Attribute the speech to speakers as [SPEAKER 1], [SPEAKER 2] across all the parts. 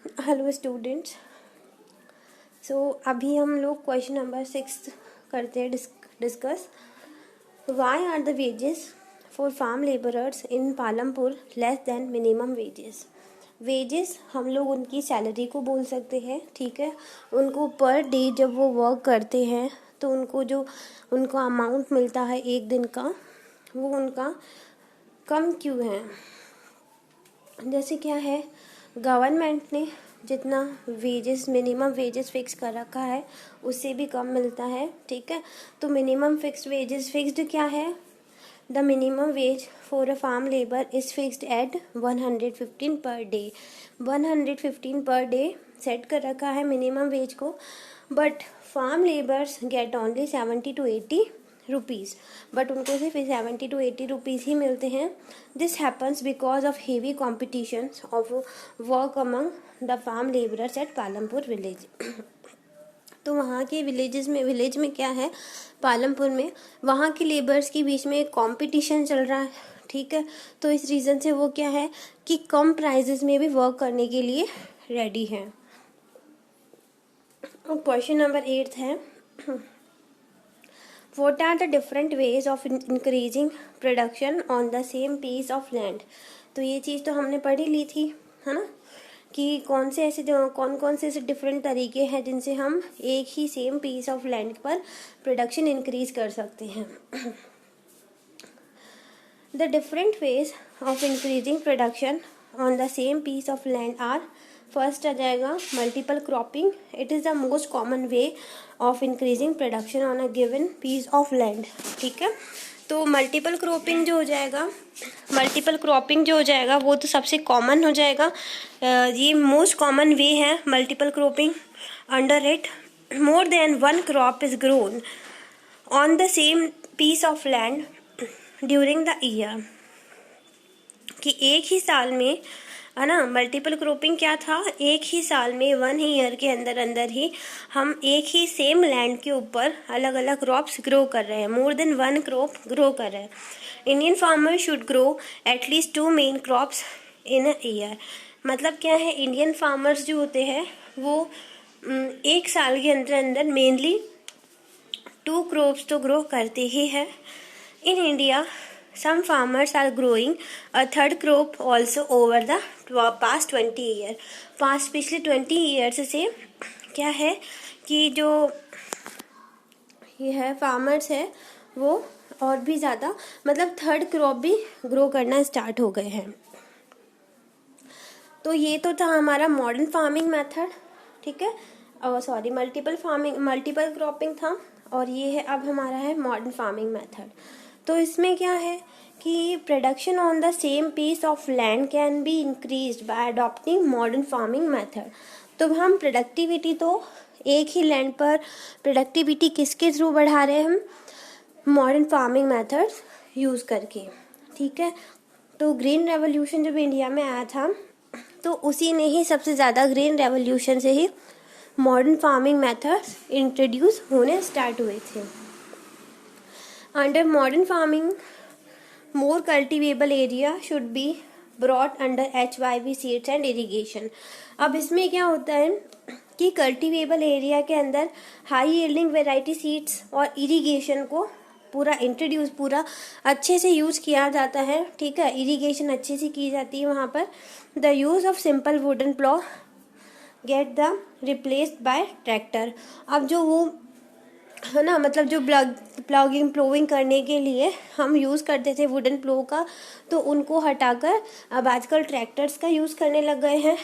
[SPEAKER 1] Hello students. अभी हम लोग क्वेश्चन नंबर 6 करते हैं discuss. Why are the wages for farm labourers in Palampur less than minimum wages. Wages हम लोग उनकी सैलरी को बोल सकते हैं, ठीक है। उनको पर डे जब वो वर्क करते हैं तो उनको अमाउंट मिलता है एक दिन का, वो उनका कम क्यों है। जैसे क्या है, गवर्नमेंट ने जितना वेजेस मिनिमम वेजेस फिक्स कर रखा है उससे भी कम मिलता है, ठीक है। तो मिनिमम फिक्स्ड वेजेस फिक्स्ड क्या है, the minimum wage for a farm labour is fixed at 115 per day. 115 per day set कर रखा है मिनिमम वेज को, but farm labours get only 70 to 80 rupees, but उनको सिर्फ 70 to 80 रुपीज़ ही मिलते हैं। This happens because of heavy competition of work among the farm labourers at Palampur village. तो वहाँ के विलेज में क्या है, पालमपुर में वहाँ के लेबर्स के बीच में एक कॉम्पिटिशन चल रहा है, ठीक है। तो इस रीज़न से वो क्या है कि कम प्राइजेस में भी वर्क करने के लिए रेडी हैं। क्वेश्चन नंबर 8 है, What are the different ways of increasing production on the same piece of land? तो ये चीज़ तो हमने पढ़ी ली थी, है ना, कि कौन कौन से ऐसे डिफरेंट तरीके हैं जिनसे हम एक ही सेम पीस ऑफ लैंड पर प्रोडक्शन इंक्रीज कर सकते हैं। The different ways of increasing production on the same piece of land are, first आ जाएगा multiple cropping. It is the most common way of increasing production on a given piece of land, ठीक है। तो multiple cropping जो हो जाएगा वो तो सबसे कॉमन हो जाएगा। ये मोस्ट कॉमन वे है multiple cropping. Under it more than one crop is grown on the same piece of land during the year, कि एक ही साल में, है ना। मल्टीपल क्रॉपिंग क्या था, एक ही साल में 1 ईयर के अंदर ही हम एक ही सेम लैंड के ऊपर अलग अलग क्रॉप्स ग्रो कर रहे हैं, मोर देन 1 क्रॉप ग्रो कर रहे हैं। Indian farmer should grow at least 2 main crops in a year. मतलब क्या है, इंडियन फार्मर्स जो होते हैं वो एक साल के अंदर मेनली 2 क्रॉप्स तो ग्रो करते ही है। In India some farmers are growing a third crop also over the past 20 year। पिछले 20 years से क्या है कि जो ये है फार्मर्स है वो और भी ज़्यादा मतलब थर्ड क्रॉप भी ग्रो करना स्टार्ट हो गए हैं। तो ये तो था हमारा मॉडर्न फार्मिंग मेथड, ठीक है। मल्टीपल क्रॉपिंग था, और ये है अब हमारा है मॉडर्न फार्मिंग मेथड। तो इसमें क्या है कि production on the same piece of land can be increased by adopting modern farming method. तो हम प्रोडक्टिविटी तो एक ही लैंड पर प्रोडक्टिविटी किसके थ्रू बढ़ा रहे हैं, हम मॉडर्न फार्मिंग मेथड यूज़ करके, ठीक है। तो ग्रीन रेवोल्यूशन जब इंडिया में आया था तो उसी ने ही सबसे ज़्यादा ग्रीन रेवोल्यूशन से ही मॉडर्न फार्मिंग मेथड्स इंट्रोड्यूस होने स्टार्ट हुए थे। Under modern farming more cultivable area should be brought under HYV seeds and irrigation. अब इसमें क्या होता है कि कल्टिवेबल एरिया के अंदर हाई यील्डिंग वेराइटी सीड्स और इरिगेशन को पूरा अच्छे से यूज़ किया जाता है, ठीक है। इरिगेशन अच्छे से की जाती है वहाँ पर। The use of simple wooden plough get the replaced by tractor. अब जो वो है ना, मतलब जो प्लोविंग करने के लिए हम यूज़ करते थे वुडन प्लो का, तो उनको हटाकर अब आजकल ट्रैक्टर्स का यूज़ करने लग गए हैं।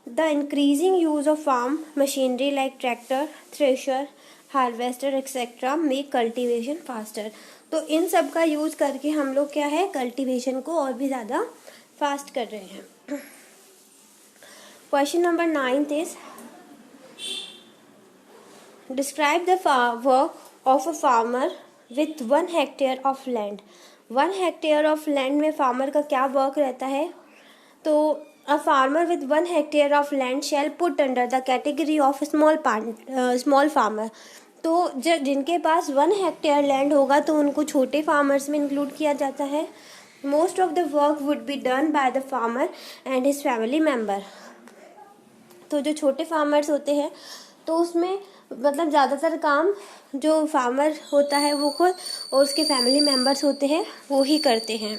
[SPEAKER 1] The increasing use of farm machinery like tractor, thresher, harvester etcetera make cultivation faster. तो इन सब का यूज़ करके हम लोग क्या है, कल्टीवेशन को और भी ज़्यादा फास्ट कर रहे हैं। Question number 9 is describe the work of a farmer with 1 hectare of land. 1 hectare of land में फार्मर का क्या वर्क रहता है। तो a farmer with 1 hectare of land shall put under the category of small farmer. तो जिनके पास 1 hectare land होगा तो उनको छोटे फार्मर्स में इंक्लूड किया जाता है। Most of the work would be done by the farmer and his family member. तो जो छोटे फार्मर्स होते हैं तो उसमें मतलब ज़्यादातर काम जो फार्मर होता है वो खुद और उसके फैमिली मेम्बर्स होते हैं वो ही करते हैं।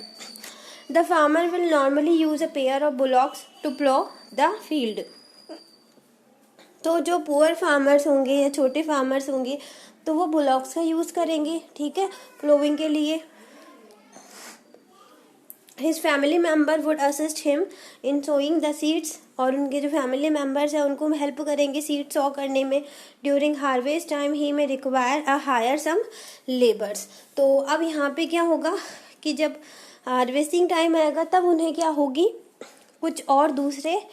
[SPEAKER 1] The farmer will normally use a pair of bullocks to plough the field. तो जो पुअर फार्मर्स होंगे या छोटे फार्मर्स होंगे तो वो बुलॉक्स का यूज़ करेंगे, ठीक है, प्लोइंग के लिए। His family member would assist him in sowing the seeds, और उनके जो फैमिली मेम्बर्स हैं उनको हेल्प करेंगे सीड सॉ करने में। ड्यूरिंग हार्वेस्ट टाइम ही में require a hire some labours. तो अब यहाँ पे क्या होगा कि जब हार्वेस्टिंग टाइम आएगा तब उन्हें क्या होगी, कुछ और दूसरे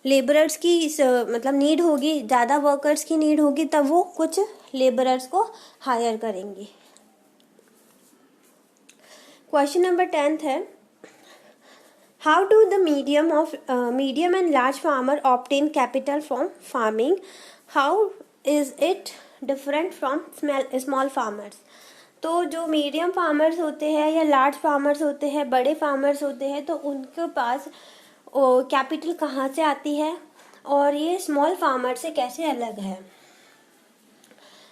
[SPEAKER 1] लेबरर्स की मतलब नीड होगी, ज़्यादा वर्कर्स की नीड होगी, तब वो कुछ लेबरर्स को हायर करेंगे। क्वेश्चन नंबर 10 है, how do the medium and large farmer obtain capital from farming, how is it different from small farmers. तो जो मीडियम फार्मर्स होते हैं या लार्ज फार्मर्स होते हैं, बड़े फार्मर्स होते हैं, तो उनके पास कैपिटल कहाँ से आती है और ये स्मॉल फार्मर से कैसे अलग है।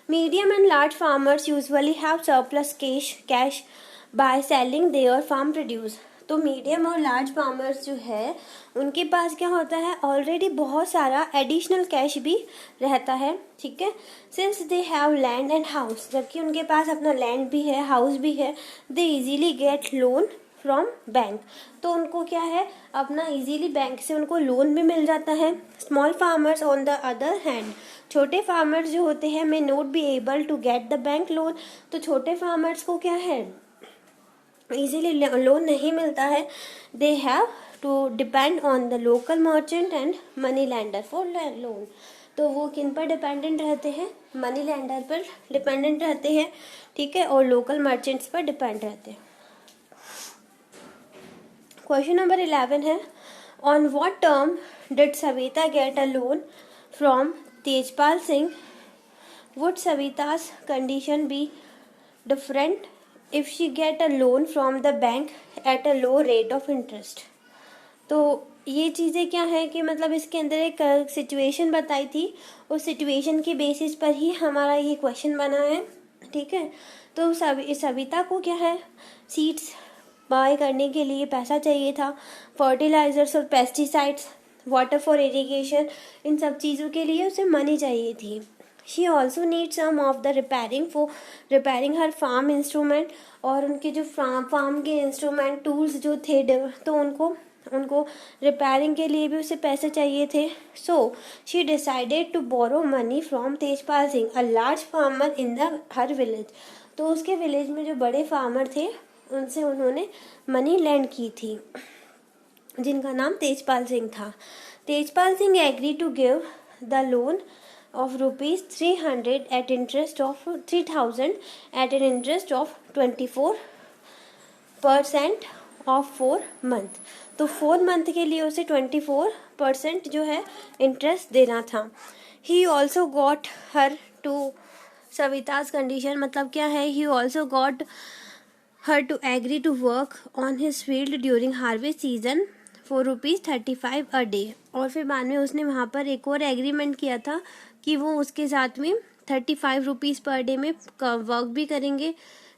[SPEAKER 1] Medium and large farmers usually have surplus cash by selling their farm produce. तो मीडियम और लार्ज फार्मर्स जो है उनके पास क्या होता है, ऑलरेडी बहुत सारा एडिशनल कैश भी रहता है, ठीक है। Since they have land and house, जबकि उनके पास अपना लैंड भी है, हाउस भी है, they easily get loan from bank. तो उनको क्या है, अपना इजीली बैंक से उनको लोन भी मिल जाता है। Small farmers on the other hand, छोटे फार्मर्स जो होते हैं may not be able to get the bank loan. तो छोटे फार्मर्स को क्या है, इजीली लोन नहीं मिलता है। They have to depend on the local merchant and money lender for loan. तो वो किन पर डिपेंडेंट रहते हैं, मनी लैंडर पर डिपेंडेंट रहते हैं, ठीक है, और लोकल मर्चेंट्स पर डिपेंड रहते हैं। क्वेश्चन नंबर 11 है, on what term did Savita get a loan from Tejpal Singh, would सविता's condition be different if she get a loan from the bank at a low rate of interest. तो ये चीज़ें क्या है कि मतलब इसके अंदर एक सिचुएशन बताई थी, उस सिचुएशन के बेसिस पर ही हमारा ये क्वेश्चन बना है, ठीक है। तो सविता को क्या है, सीड्स बाय करने के लिए पैसा चाहिए था, फर्टिलाइजर्स और पेस्टिसाइड्स, वाटर फॉर इरिगेशन, इन सब चीज़ों के लिए उसे मनी चाहिए थी। She also need some of the repairing her farm instrument, और उनके जो फार्म के इंस्ट्रूमेंट टूल्स जो थे तो उनको रिपेयरिंग के लिए भी उसे पैसे चाहिए थे। So she decided to borrow money from Tejpal Singh, a large farmer in the her village. तो उसके विलेज में जो बड़े फार्मर थे उनसे उन्होंने मनी लैंड की थी, जिनका नाम तेजपाल सिंह था। Tejpal Singh agree to give the loan of rupees 300 at interest of 3000 at an interest of 24% of 4 month। तो 4 मंथ के लिए उसे 24% जो है इंटरेस्ट देना था। He also got her to, सविता's कंडीशन मतलब क्या है, he also got her to agree to work on his field during harvest season for ₹35 a day. और फिर बाद में उसने वहाँ पर एक और एग्रीमेंट किया था कि वो उसके साथ में ₹35 पर डे में वर्क भी करेंगे।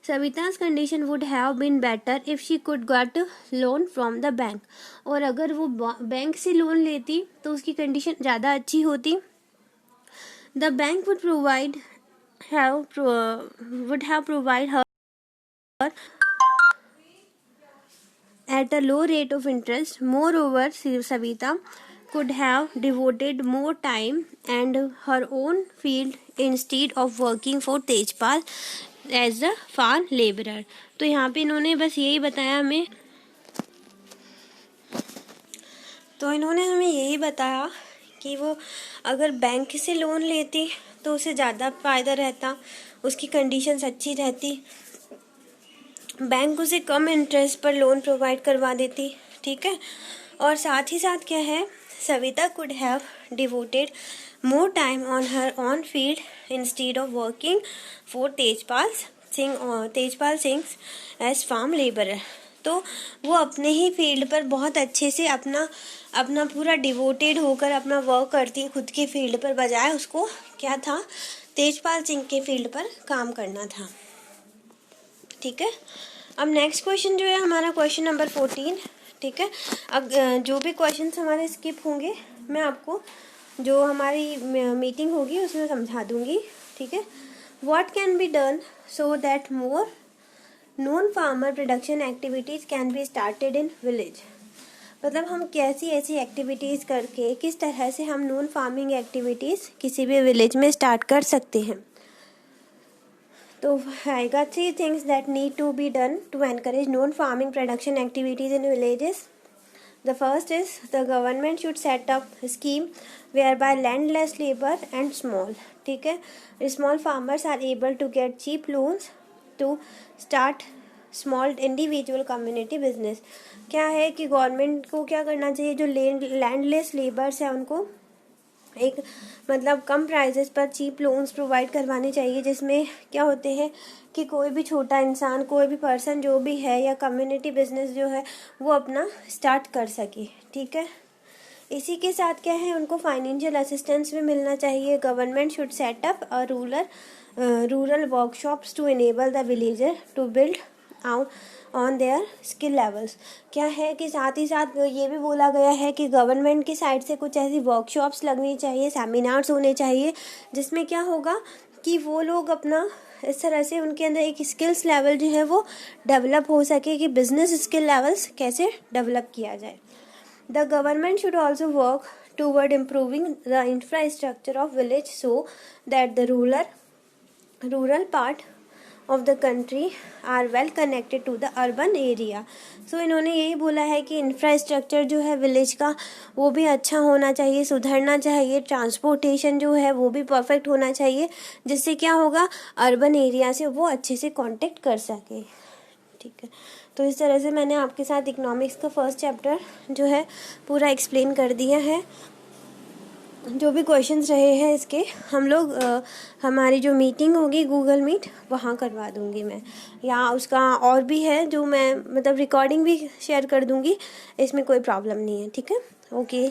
[SPEAKER 1] सविता's condition would have been better if she could get loan from the bank. और अगर वो बैंक से लोन लेती तो उसकी कंडीशन ज़्यादा अच्छी होती। The bank would have provide her at a low rate of interest. Moreover, Savita could have devoted more time and her own field instead of working for Tejpal as a farm laborer. तो यहाँ पे इन्होंने बस यही बताया हमें, तो इन्होंने हमें यही बताया कि वो अगर बैंक से लोन लेती तो उसे ज़्यादा फ़ायदा रहता, उसकी कंडीशंस अच्छी रहती, बैंक उसे कम इंटरेस्ट पर लोन प्रोवाइड करवा देती, ठीक है। और साथ ही साथ क्या है, Savita could have devoted more time on her on field instead of working for Tejpal Singh as farm labourer. तो वो अपने ही फील्ड पर बहुत अच्छे से अपना अपना पूरा डिवोटेड होकर अपना वर्क करती है खुद के फील्ड पर, बजाय उसको क्या था, तेजपाल सिंह के फील्ड पर काम करना था। ठीक है, अब नेक्स्ट क्वेश्चन जो है हमारा क्वेश्चन नंबर 14। ठीक है, अब जो भी क्वेश्चंस हमारे स्किप होंगे मैं आपको जो हमारी मीटिंग होगी उसमें समझा दूंगी। ठीक है, what can be done so that more non farmer production activities can be started in village. मतलब हम कैसी ऐसी एक्टिविटीज़ करके किस तरह से हम नॉन फार्मिंग एक्टिविटीज़ किसी भी विलेज में स्टार्ट कर सकते हैं। तो आएगा 3 things that need to be done to encourage non-farming production activities in villages. The first is the government should set up a scheme whereby landless labor and small, ठीक है, small farmers are able to get cheap loans to start small individual community business. क्या है कि government को क्या करना चाहिए, जो लैंडलेस लेबर्स है उनको एक मतलब कम प्राइजेस पर चीप लोन्स प्रोवाइड करवाने चाहिए, जिसमें क्या होते हैं कि कोई भी छोटा इंसान, कोई भी पर्सन जो भी है या कम्युनिटी बिजनेस जो है वो अपना स्टार्ट कर सके। ठीक है, इसी के साथ क्या है, उनको फाइनेंशियल असिस्टेंस भी मिलना चाहिए। Government should set up a rural workshops to enable the villager to build on their skill levels. क्या है कि साथ ही साथ ये भी बोला गया है कि गवर्नमेंट की साइड से कुछ ऐसी वर्कशॉप्स लगनी चाहिए, सेमिनार्स होने चाहिए, जिसमें क्या होगा कि वो लोग अपना इस तरह से उनके अंदर एक स्किल्स लेवल जो है वो डेवलप हो सके कि बिजनेस स्किल लेवल्स कैसे डेवलप किया जाए। The government should also work toward improving the infrastructure of village so that the rural part of the country are well connected to the urban area. So इन्होंने यही बोला है कि infrastructure जो है विलेज का वो भी अच्छा होना चाहिए, सुधरना चाहिए, ट्रांसपोर्टेशन जो है वो भी परफेक्ट होना चाहिए, जिससे क्या होगा अर्बन एरिया से वो अच्छे से कांटेक्ट कर सके। ठीक है, तो इस तरह से मैंने आपके साथ इकोनॉमिक्स का फर्स्ट चैप्टर जो है पूरा एक्सप्लेन कर दिया है। जो भी क्वेश्चंस रहे हैं इसके हम लोग हमारी जो मीटिंग होगी गूगल मीट वहाँ करवा दूँगी मैं, या उसका और भी है जो मैं मतलब रिकॉर्डिंग भी शेयर कर दूँगी, इसमें कोई प्रॉब्लम नहीं है। ठीक है, ओके।